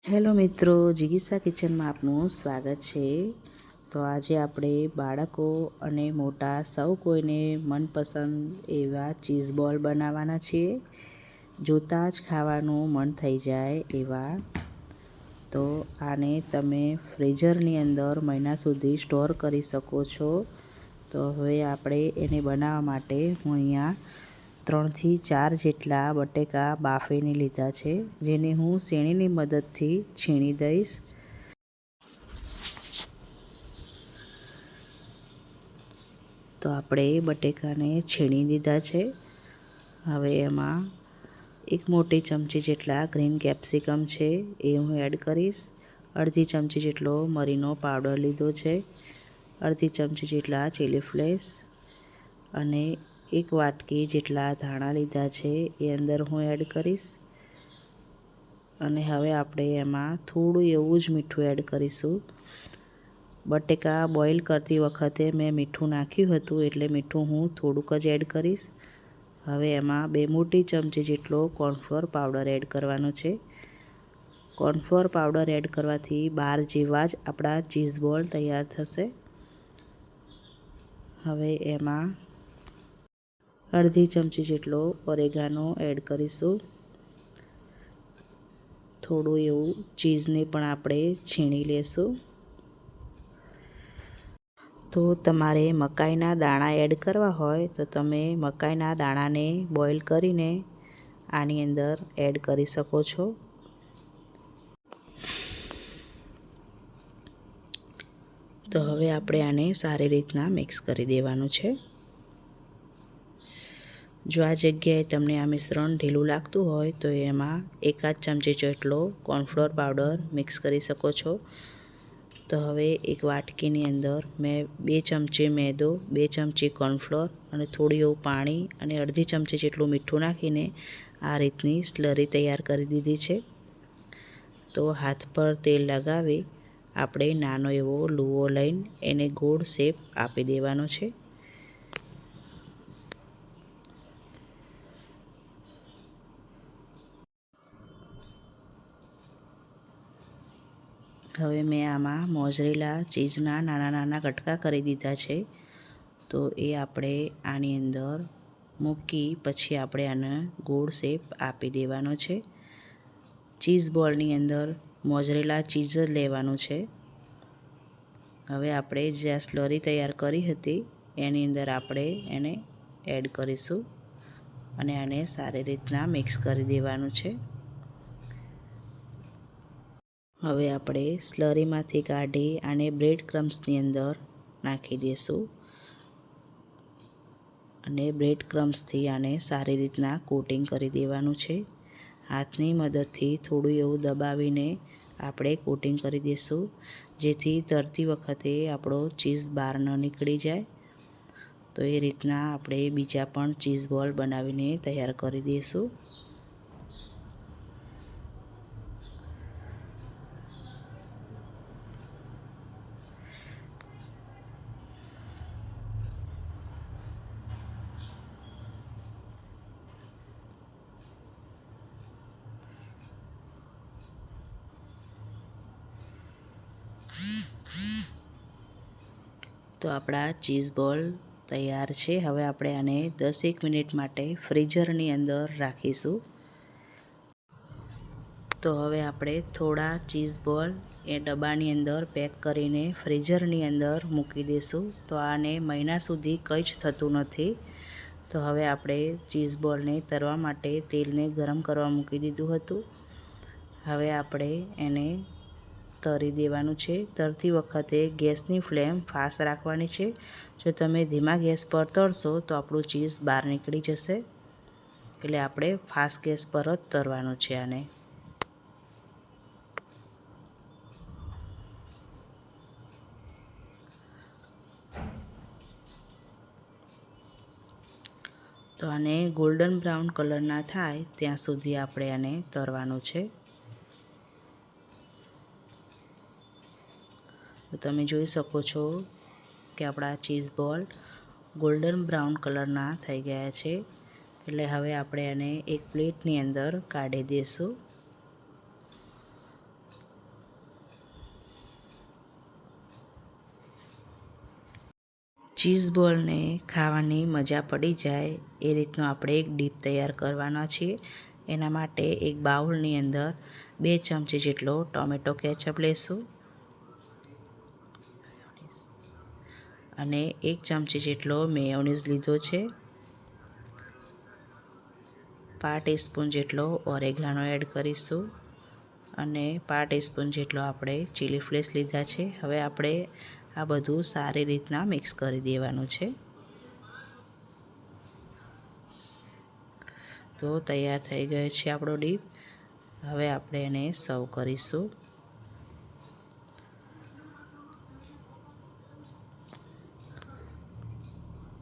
Hello મિત્રો, જિગીસા કિચનમાં આપનું સ્વાગત છે। તો આજે આપણે બાળકો અને મોટા સૌ કોઈને મનપસંદ એવા ચીઝ બોલ બનાવવાના છીએ। જોતાં જ ખાવાનું મન થઈ જાય એવા। તો આને તમે ફ્રીઝરની અંદર મહિના સુધી સ્ટોર કરી શકો છો। તો હવે આપણે એને બનાવવા માટે હું અહીંયા 3 થી 4 જેટલા બટેકા બાફીને લીધા છે, જેને હું શેણીની મદદથી છીણી દઈશ। તો આપણે બટેકાને છીણી દીધા છે। હવે એમાં 1 મોટી ચમચી જેટલા ગ્રીન કેપ્સિકમ છે એ હું એડ કરીશ। અડધી ચમચી જેટલો મરીનો પાવડર લીધો છે, અડધી ચમચી જેટલા ચીલી ફ્લેક્સ અને 1 વાટકી જેટલા ધાણા લીધા છે એ અંદર હું એડ કરીશ। અને હવે આપણે એમાં થોડું એવું જ મીઠું એડ કરીશું। બટેકા બોઇલ કરતી વખતે મેં મીઠું નાખ્યું હતું, એટલે મીઠું હું થોડુંક જ એડ કરીશ। હવે એમાં 2 મોટી ચમચી જેટલો કોર્નફ્લોર પાવડર એડ કરવાનો છે। કોર્નફ્લોર પાવડર એડ કરવાથી બાર જેવા જ આપણા ચીઝ બોલ તૈયાર થશે। હવે એમાં અડધી ચમચી જેટલો ઓરેગાનો એડ કરીશું। થોડું એવું ચીઝને પણ આપણે છીણી લેશું। તો તમારે મકાઈના દાણા એડ કરવા હોય તો તમે મકાઈના દાણાને બોઇલ કરીને આની અંદર એડ કરી શકો છો। તો હવે આપણે આને સારી રીતના મિક્સ કરી દેવાનું છે। જો આ જગ્યાએ તમને આ મિશ્રણ ઢીલું લાગતું હોય તો એમાં 1 ચમચી જેટલો કોર્નફ્લોર પાવડર મિક્સ કરી શકો છો। તો હવે એક વાટકીની અંદર મેં 2 ચમચી મેદો, 2 ચમચી કોર્નફ્લોર અને થોડું એવું પાણી અને અડધી ચમચી જેટલું મીઠું નાખીને આ રીતની સ્લરી તૈયાર કરી દીધી છે। તો હાથ પર તેલ લગાવી આપણે નાનો એવો લુવો લઈને એને ગોળ શેપ આપી દેવાનો છે। હવે મેં આમાં મોઝરેલા ચીઝના નાના નાના કટકા કરી દીધા છે। તો એ આપણે આની અંદર મૂકી પછી આપણે આને ગોળ શેપ આપી દેવાનો છે। ચીઝ બોલની અંદર મોઝરેલા ચીઝ જ લેવાનું છે। હવે આપણે જે આ સ્લરી તૈયાર કરી હતી એની અંદર આપણે એને એડ કરીશું અને આને સારી રીતના મિક્સ કરી દેવાનું છે। હવે આપણે સ્લરીમાંથી કાઢી આને બ્રેડ ક્રમ્સની અંદર નાખી દઈશું અને બ્રેડ ક્રમ્સથી આને સારી રીતના કોટિંગ કરી દેવાનું છે। હાથની મદદથી થોડું એવું દબાવીને આપણે કોટિંગ કરી દઈશું, જેથી તરતી વખતે આપણો ચીઝ બહાર ન નીકળી જાય। તો એ રીતના આપણે બીજા પણ ચીઝ બોલ બનાવીને તૈયાર કરી દઈશું। તો આપણા ચીઝ બોલ તૈયાર છે। હવે આપણે આને 10-1 મિનિટ માટે ફ્રીઝરની અંદર રાખીશું। તો હવે આપણે થોડા ચીઝ બોલ એ ડબ્બાની અંદર પેક કરીને ફ્રીઝરની અંદર મૂકી દઈશું। તો આને મહિના સુધી કંઈ જ થતું નથી। તો હવે આપણે ચીઝ બોલને તળવા માટે તેલને ગરમ કરવા મૂકી દીધું હતું। હવે આપણે એને તળી દેવાનું છે। તળતી વખતે ગેસની ફ્લેમ ફાસ્ટ રાખવાની છે। જો તમે ધીમા ગેસ પર તળશો તો આપણું ચીઝ બહાર નીકળી જશે, એટલે આપણે ફાસ્ટ ગેસ પર જ તળવાનું છે આને। તો આને ગોલ્ડન બ્રાઉન કલરના થાય ત્યાં સુધી આપણે આને તળવાનું છે। તો તમે જોઈ શકો છો કે આપણા ચીઝ બોલ ગોલ્ડન બ્રાઉન કલરના થઈ ગયા છે, એટલે હવે આપણે આને એક પ્લેટની અંદર કાઢી દઈશું। ચીઝ બોલને ખાવાની મજા પડી જાય એ રીતનો આપણે એક ડીપ તૈયાર કરવાના છીએ. એના માટે એક બાઉલની અંદર 2 ચમચી જેટલો ટોમેટો કેચઅપ લેશું અને 1 ચમચી જેટલો મેયોનીઝ લીધો છે. 1/2 ટીસ્પૂન જેટલો ઓરેગાનો એડ કરીશું અને 1/2 ટીસ્પૂન જેટલો આપણે ચીલી ફ્લેક્સ લીધા છે. હવે આપણે આ બધું સારી રીતના મિક્સ કરી દેવાનું છે. તો તૈયાર થઈ ગયો છે આપણો ડીપ. હવે આપણે એને સર્વ કરીશું.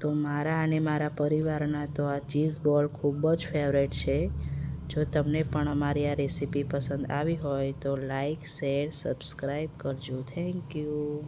તો મારા અને મારા પરિવારના તો આ ચીઝ બોલ ખૂબ જ ફેવરેટ છે. જો તમને પણ અમારી આ રેસીપી પસંદ આવી હોય તો લાઈક, શેર, સબસ્ક્રાઈબ કરજો. Thank you.